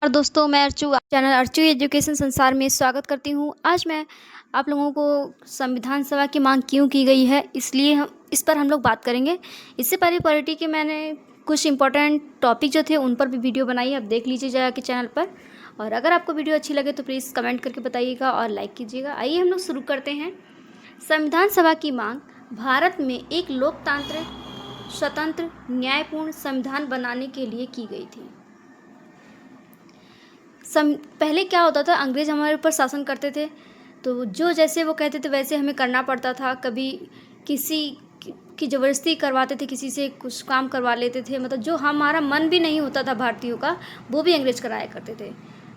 और दोस्तों, मैं अर्चू चैनल अर्चू एजुकेशन संसार में स्वागत करती हूँ। आज मैं आप लोगों को संविधान सभा की मांग क्यों की गई है, इसलिए हम लोग बात करेंगे। इससे पहले पॉलिटी के मैंने कुछ इंपॉर्टेंट टॉपिक जो थे उन पर भी वीडियो बनाई है, आप देख लीजिए जाके चैनल पर। और अगर आपको वीडियो अच्छी लगे तो प्लीज़ कमेंट करके बताइएगा और लाइक कीजिएगा। आइए हम लोग शुरू करते हैं। संविधान सभा की मांग भारत में एक लोकतांत्रिक, स्वतंत्र, न्यायपूर्ण संविधान बनाने के लिए की गई थी। पहले क्या होता था, अंग्रेज हमारे ऊपर शासन करते थे, तो जो जैसे वो कहते थे वैसे हमें करना पड़ता था। कभी किसी की ज़बरदस्ती करवाते थे, किसी से कुछ काम करवा लेते थे, मतलब जो हमारा मन भी नहीं होता था भारतीयों का, वो भी अंग्रेज कराया करते थे।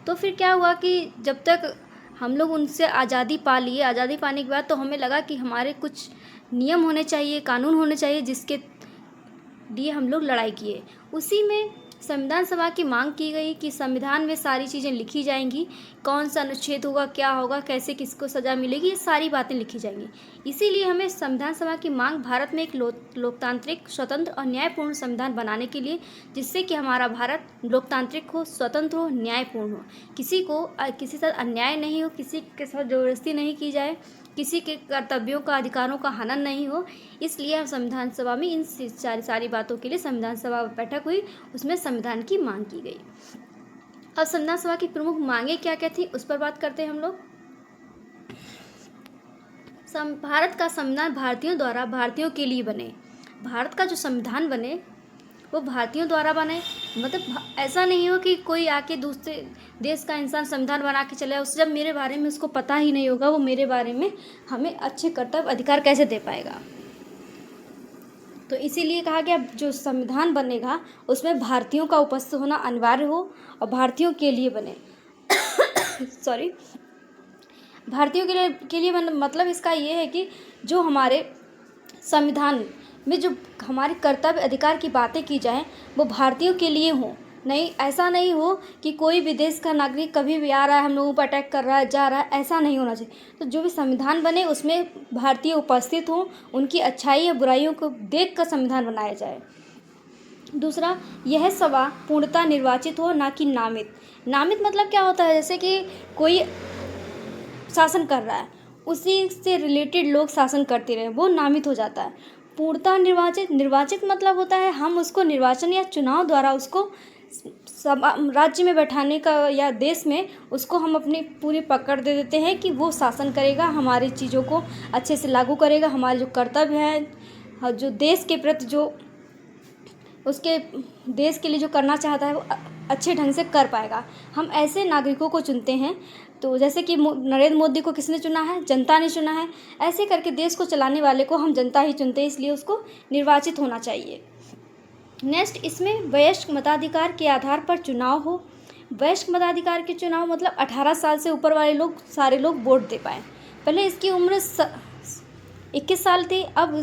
तो फिर क्या हुआ कि जब तक हम लोग उनसे आज़ादी पा लिए, आज़ादी पाने के बाद तो हमें लगा कि हमारे कुछ नियम होने चाहिए, कानून होने चाहिए, जिसके लिए हम लोग लड़ाई किए। उसी में संविधान सभा की मांग की गई कि संविधान में सारी चीज़ें लिखी जाएंगी, कौन सा अनुच्छेद होगा, क्या होगा, कैसे किसको सज़ा मिलेगी, ये सारी बातें लिखी जाएंगी। इसीलिए हमें संविधान सभा की मांग भारत में एक लोकतांत्रिक, स्वतंत्र और न्यायपूर्ण संविधान बनाने के लिए, जिससे कि हमारा भारत लोकतांत्रिक हो, स्वतंत्र हो, न्यायपूर्ण हो, किसी को किसी साथ अन्याय नहीं हो, किसी के साथ ज़बरदस्ती नहीं की जाए, किसी के कर्तव्यों का, अधिकारों का हनन नहीं हो। इसलिए हम संविधान सभा में इन सारी बातों के लिए संविधान सभा बैठक हुई, उसमें संविधान की मांग की गई। अब संविधान सभा की प्रमुख मांगे क्या क्या थी, उस पर बात करते हैं हम लोग। भारत का संविधान भारतीयों द्वारा भारतीयों के लिए बने। भारत का जो संविधान बने वो भारतीयों द्वारा बने, मतलब ऐसा नहीं हो कि कोई आके दूसरे देश का इंसान संविधान बना के चले, उस जब मेरे बारे में उसको पता ही नहीं होगा, वो मेरे बारे में हमें अच्छे कर्तव्य अधिकार कैसे दे पाएगा। तो इसीलिए कहा गया जो संविधान बनेगा उसमें भारतीयों का उपस्थित होना अनिवार्य हो और भारतीयों के लिए बने। सॉरी, भारतीयों के लिए मतलब इसका ये है कि जो हमारे संविधान में जो हमारे कर्तव्य अधिकार की बातें की जाएं वो भारतीयों के लिए हों। नहीं, ऐसा नहीं हो कि कोई भी देश का नागरिक कभी भी आ रहा है, हम लोगों पर अटैक कर रहा है, जा रहा है, ऐसा नहीं होना चाहिए। तो जो भी संविधान बने उसमें भारतीय उपस्थित हों, उनकी अच्छाई या बुराइयों को देख कर संविधान बनाया जाए। दूसरा, यह सभा पूर्णतः निर्वाचित हो, ना कि नामित। नामित मतलब क्या होता है, जैसे कि कोई शासन कर रहा है, उसी से रिलेटेड लोग शासन करते रहे, वो नामित हो जाता है। पूर्णतः निर्वाचित मतलब होता है हम उसको निर्वाचन या चुनाव द्वारा उसको राज्य में बैठाने का या देश में उसको हम अपनी पूरी पकड़ दे देते हैं कि वो शासन करेगा, हमारी चीज़ों को अच्छे से लागू करेगा, हमारे जो कर्तव्य हैं, जो देश के प्रति जो उसके देश के लिए जो करना चाहता है वो अच्छे ढंग से कर पाएगा। हम ऐसे नागरिकों को चुनते हैं। तो जैसे कि नरेंद्र मोदी को किसने चुना है, जनता ने चुना है। ऐसे करके देश को चलाने वाले को हम जनता ही चुनते हैं, इसलिए उसको निर्वाचित होना चाहिए। नेक्स्ट, इसमें वयस्क मताधिकार के आधार पर चुनाव हो। वयस्क मताधिकार के चुनाव मतलब 18 साल से ऊपर वाले लोग, सारे लोग वोट दे पाएँ। पहले इसकी उम्र 21 साल थी, अब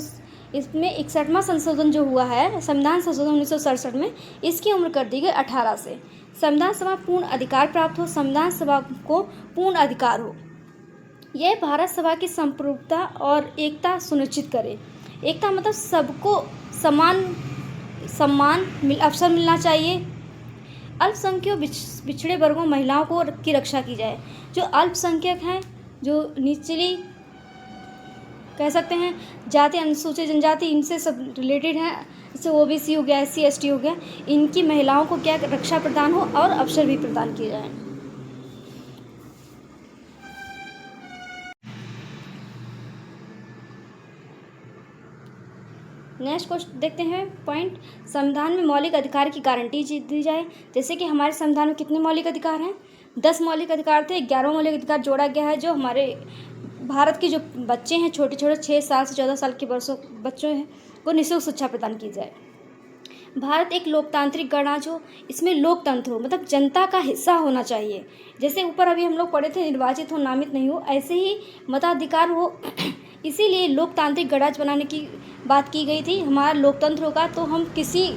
इसमें 61वां संशोधन जो हुआ है, संविधान संशोधन 1967 में, इसकी उम्र कर दी गई 18 से। संविधान सभा पूर्ण अधिकार प्राप्त हो, संविधान सभा को पूर्ण अधिकार हो। यह भारत सभा की संप्रभुता और एकता सुनिश्चित करे। एकता मतलब सबको समान सम्मान अवसर मिलना चाहिए। अल्पसंख्यक पिछड़े वर्गों, महिलाओं को की रक्षा की जाए। जो अल्पसंख्यक हैं, जो निचली कह सकते हैं जाति, अनुसूचित जनजाति, इनसे सब रिलेटेड हैं, जैसे ओबीसी हो गया, SC ST हो गया, इनकी महिलाओं को क्या रक्षा प्रदान हो और अवसर भी प्रदान किए जाएं। नेक्स्ट क्वेश्चन देखते हैं पॉइंट, संविधान में मौलिक अधिकार की गारंटी दी जाए। जैसे कि हमारे संविधान में कितने मौलिक अधिकार हैं, 10 मौलिक अधिकार थे, 11वां मौलिक अधिकार जोड़ा गया है। जो हमारे भारत के जो बच्चे हैं, छोटे 6 साल से 14 साल के बच्चों हैं, को निःशुल्क शिक्षा प्रदान की जाए। भारत एक लोकतांत्रिक गणराज्य हो, इसमें लोकतंत्र हो, मतलब जनता का हिस्सा होना चाहिए। जैसे ऊपर अभी हम लोग पढ़े थे, निर्वाचित हो, नामित नहीं हो, ऐसे ही मताधिकार हो। इसीलिए लोकतांत्रिक गणराज्य बनाने की बात की गई थी। हमारा लोकतंत्र होगा तो हम किसी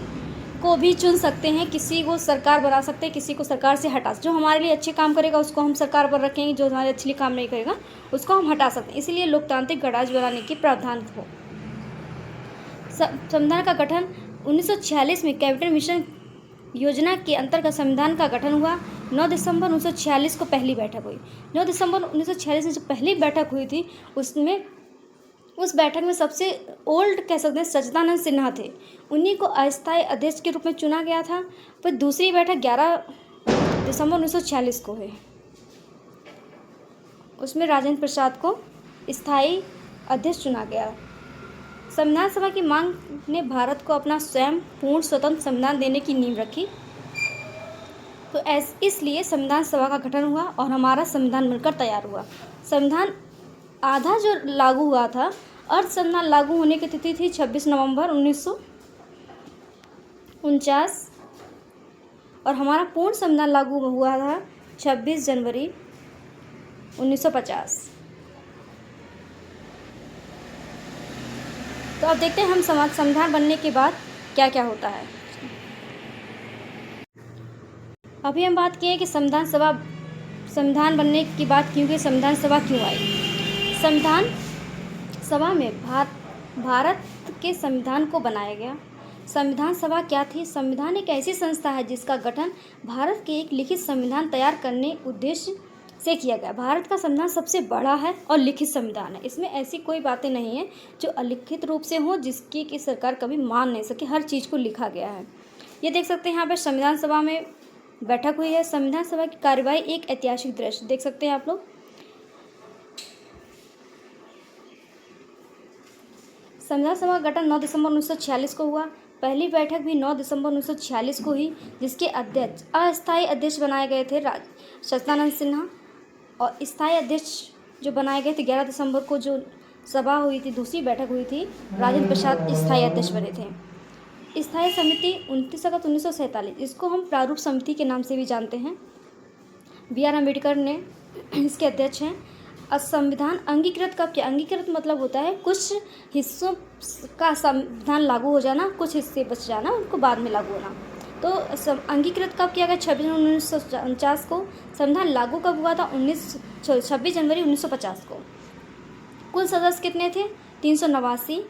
को भी चुन सकते हैं, किसी को सरकार बना सकते हैं, किसी को सरकार से हटा, जो हमारे लिए अच्छे काम करेगा उसको हम सरकार पर रखेंगे, जो हमारे अच्छे लिए काम नहीं करेगा उसको हम हटा सकते हैं। इसीलिए लोकतांत्रिक गणराज्य बनाने की प्रावधान हो। संविधान का गठन 1946 में कैबिनेट मिशन योजना के अंतर्गत संविधान का गठन हुआ। 9 दिसंबर 1946 को पहली बैठक हुई। 9 दिसंबर 1946 में जो पहली बैठक हुई थी उसमें उस बैठक में सबसे ओल्ड कह सकते हैं सच्चिदानंद सिन्हा थे। उन्हीं को अस्थायी अध्यक्ष के रूप में चुना गया था। फिर दूसरी बैठक 11 दिसंबर 1946 को हुई। उसमें राजेंद्र प्रसाद को स्थायी अध्यक्ष चुना गया। संविधान सभा की मांग ने भारत को अपना स्वयं पूर्ण स्वतंत्र संविधान देने की नींव रखी। तो इसलिए संविधान सभा का गठन हुआ और हमारा संविधान बनकर तैयार हुआ। संविधान आधा जो लागू हुआ था, अर्ध संविधान लागू होने की तिथि थी 26 नवंबर 1949 और हमारा पूर्ण संविधान लागू हुआ था 26 जनवरी 1950। तो अब देखते हैं हम संविधान बनने के बाद क्या क्या होता है। अभी हम बात किए कि संविधान बनने की बात क्यों की, संविधान सभा क्यों आई। संविधान सभा में भारत के संविधान को बनाया गया। संविधान सभा क्या थी? संविधान एक ऐसी संस्था है जिसका गठन भारत के एक लिखित संविधान तैयार करने उद्देश्य से किया गया। भारत का संविधान सबसे बड़ा है और लिखित संविधान है। इसमें ऐसी कोई बातें नहीं है जो अलिखित रूप से हो, जिसकी कि सरकार कभी मान नहीं सके। हर चीज़ को लिखा गया है। ये देख सकते हैं यहाँ पर संविधान सभा में बैठक हुई है। संविधान सभा की कार्यवाही एक ऐतिहासिक दृश्य देख सकते हैं आप लोग। संविधान सभा का गठन 9 दिसंबर 1946 को हुआ। पहली बैठक भी 9 दिसंबर 1946 को हुई, जिसके अध्यक्ष अस्थायी अध्यक्ष बनाए गए थे सच्चिदानंद सिन्हा और स्थायी अध्यक्ष जो बनाए गए थे 11 दिसंबर को जो सभा हुई थी, दूसरी बैठक हुई थी, राजेंद्र प्रसाद स्थायी अध्यक्ष बने थे। स्थायी समिति 29 अगस्त 1947, इसको हम प्रारूप समिति के नाम से भी जानते हैं। B.R. अम्बेडकर ने इसके अध्यक्ष हैं। संविधान अंगीकृत कब किया? अंगीकृत मतलब होता है कुछ हिस्सों का संविधान लागू हो जाना, कुछ हिस्से बच जाना, उनको बाद में लागू होना। तो अंगीकृत कब किया गया? 26 जनवरी 1949 को। संविधान लागू कब हुआ था? 26 जनवरी 1950 को। कुल सदस्य कितने थे? 389।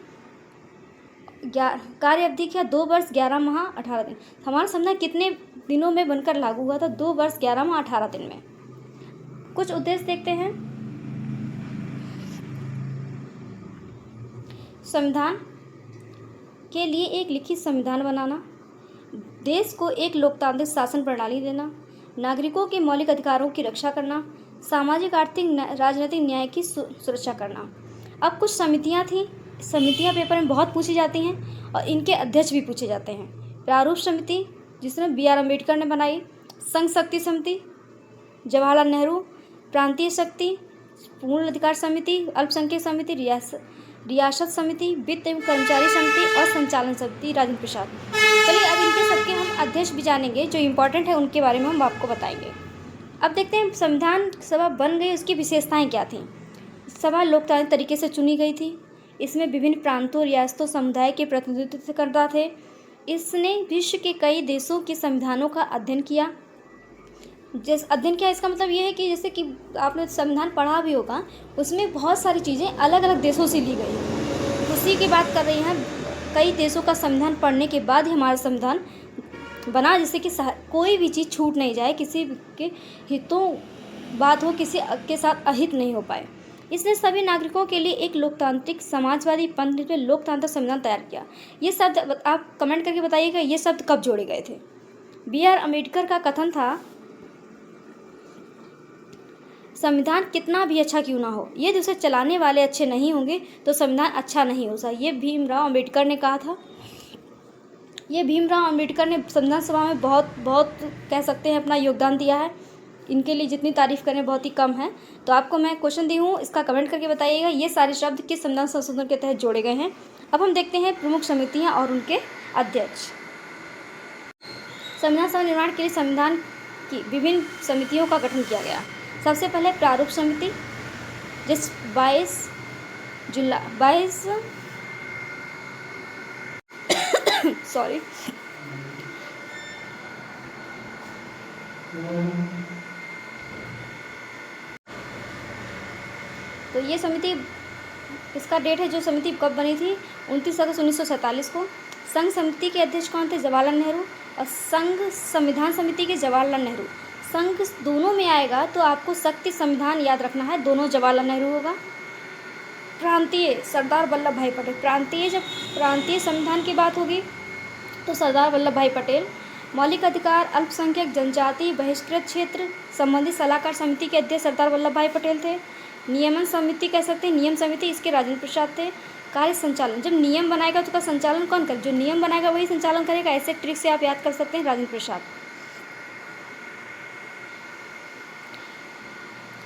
कार्य अवधि क्या? 2 वर्ष 11 माह 18 दिन। हमारा संविधान कितने दिनों में बनकर लागू हुआ था? 2 वर्ष 11 माह 18 दिन में। कुछ उद्देश्य देखते हैं। संविधान के लिए एक लिखित संविधान बनाना, देश को एक लोकतांत्रिक शासन प्रणाली देना, नागरिकों के मौलिक अधिकारों की रक्षा करना, सामाजिक आर्थिक राजनीतिक न्याय की सुरक्षा करना। अब कुछ समितियां थीं। समितियां पेपर में बहुत पूछी जाती हैं और इनके अध्यक्ष भी पूछे जाते हैं। प्रारूप समिति जिसमें B.R. अम्बेडकर ने बनाई, संघ शक्ति समिति, जवाहरलाल नेहरू, प्रांतीय शक्ति, पूर्ण अधिकार समिति, अल्पसंख्यक समिति, रियासत समिति, वित्त एवं कर्मचारी समिति और संचालन समिति, राजेंद्र प्रसाद। चलिए अब इनके सबके हम अध्यक्ष भी जानेंगे, जो इम्पोर्टेंट है उनके बारे में हम आपको बताएंगे। अब देखते हैं संविधान सभा बन गई, उसकी विशेषताएं क्या थीं। सभा लोकतांत्रिक तरीके से चुनी गई थी। इसमें विभिन्न प्रांतों, रियासतों, समुदाय के प्रतिनिधित्व करता थे। इसने विश्व के कई देशों के संविधानों का अध्ययन किया। अध्ययन किया इसका मतलब ये है कि जैसे कि आपने संविधान पढ़ा भी होगा, उसमें बहुत सारी चीज़ें अलग अलग देशों से ली गई। उसी की बात कर रही हैं। कई देशों का संविधान पढ़ने के बाद ही हमारा संविधान बना, जिससे कि कोई भी चीज़ छूट नहीं जाए, किसी के हितों बात हो, किसी के साथ अहित नहीं हो पाए। इसने सभी नागरिकों के लिए एक लोकतांत्रिक समाजवादी पंथ में लोकतांत्रिक संविधान तैयार किया। ये शब्द आप कमेंट करके बताइएगा, ये शब्द कब जोड़े गए थे। B.R. अम्बेडकर का कथन था, संविधान कितना भी अच्छा क्यों ना हो, यदि उसे चलाने वाले अच्छे नहीं होंगे तो संविधान अच्छा नहीं हो सकता। ये भीमराव अम्बेडकर ने कहा था। ये भीमराव अम्बेडकर ने संविधान सभा में बहुत कह सकते हैं अपना योगदान दिया है। इनके लिए जितनी तारीफ़ करें बहुत ही कम है। तो आपको मैं क्वेश्चन दी हूँ, इसका कमेंट करके बताइएगा ये सारे शब्द किस संविधान संशोधन के तहत जोड़े गए हैं। अब हम देखते हैं प्रमुख समितियाँ और उनके अध्यक्ष। संविधान सभा निर्माण के लिए संविधान की विभिन्न समितियों का गठन किया गया। सबसे पहले प्रारूप समिति, जिस 22 सॉरी तो ये समिति, इसका डेट है जो समिति कब बनी थी, 29 अगस्त 1947 को। संघ समिति के अध्यक्ष कौन थे? जवाहरलाल नेहरू। और संघ संविधान समिति के जवाहरलाल नेहरू। संघ दोनों में आएगा तो आपको शक्ति संविधान याद रखना है, दोनों जवाहरलाल नेहरू होगा। प्रांतीय सरदार वल्लभ भाई पटेल। जब प्रांतीय संविधान की बात होगी तो सरदार वल्लभ भाई पटेल। मौलिक अधिकार, अल्पसंख्यक, जनजाति, बहिष्कृत क्षेत्र संबंधी सलाहकार समिति के अध्यक्ष सरदार वल्लभ भाई पटेल थे। नियमन समिति कह सकते हैं, नियम समिति, इसके राजेंद्र प्रसाद थे। कार्य संचालन, जब नियम बनाएगा तो उसका संचालन कौन करे? जो नियम बनाएगा वही संचालन करेगा। ऐसे ट्रिक से आप याद कर सकते हैं, राजेंद्र प्रसाद।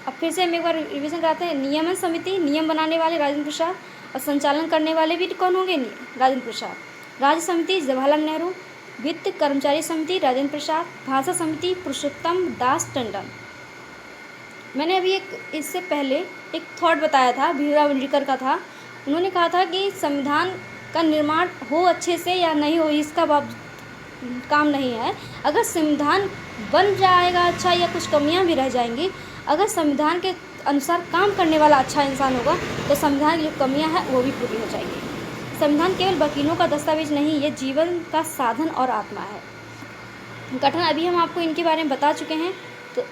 अब फिर से हम एक बार रिवीजन कराते हैं। नियमन समिति, नियम बनाने वाले राजेंद्र प्रसाद, और संचालन करने वाले भी कौन होंगे? राजेंद्र प्रसाद। राज्य समिति जवाहरलाल नेहरू। वित्त कर्मचारी समिति राजेंद्र प्रसाद। भाषा समिति पुरुषोत्तम दास टंडन। मैंने अभी इससे पहले एक थॉट बताया था, भीमराव अम्बेडकर का था। उन्होंने कहा था कि संविधान का निर्माण हो अच्छे से या नहीं हो इसका काम नहीं है, अगर संविधान बन जाएगा अच्छा या कुछ कमियां भी रह जाएंगी, अगर संविधान के अनुसार काम करने वाला अच्छा इंसान होगा तो संविधान की जो कमियां हैं वो भी पूरी हो जाएंगी। संविधान केवल वकीलों का दस्तावेज नहीं, ये जीवन का साधन और आत्मा है। गठन अभी हम आपको इनके बारे में बता चुके हैं। तो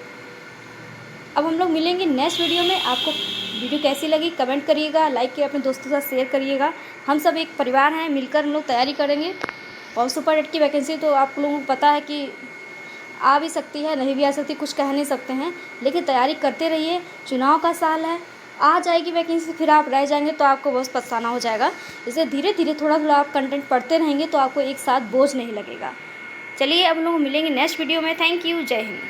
अब हम लोग मिलेंगे नेक्स्ट वीडियो में। आपको वीडियो कैसी लगी कमेंट करिएगा, लाइक किए, अपने दोस्तों के साथ शेयर करिएगा। हम सब एक परिवार हैं, मिलकर हम लोग तैयारी करेंगे। और सुपर 8 की वैकेंसी तो आप लोगों को पता है कि आ भी सकती है, नहीं भी आ सकती, कुछ कह नहीं सकते हैं, लेकिन तैयारी करते रहिए। चुनाव का साल है, आ जाएगी वैकेंसी, फिर आप रह जाएंगे तो आपको बहुत पछताना हो जाएगा। इसलिए धीरे धीरे थोड़ा थोड़ा आप कंटेंट पढ़ते रहेंगे तो आपको एक साथ बोझ नहीं लगेगा। चलिए अब लोग मिलेंगे नेक्स्ट वीडियो में। थैंक यू, जय हिंद।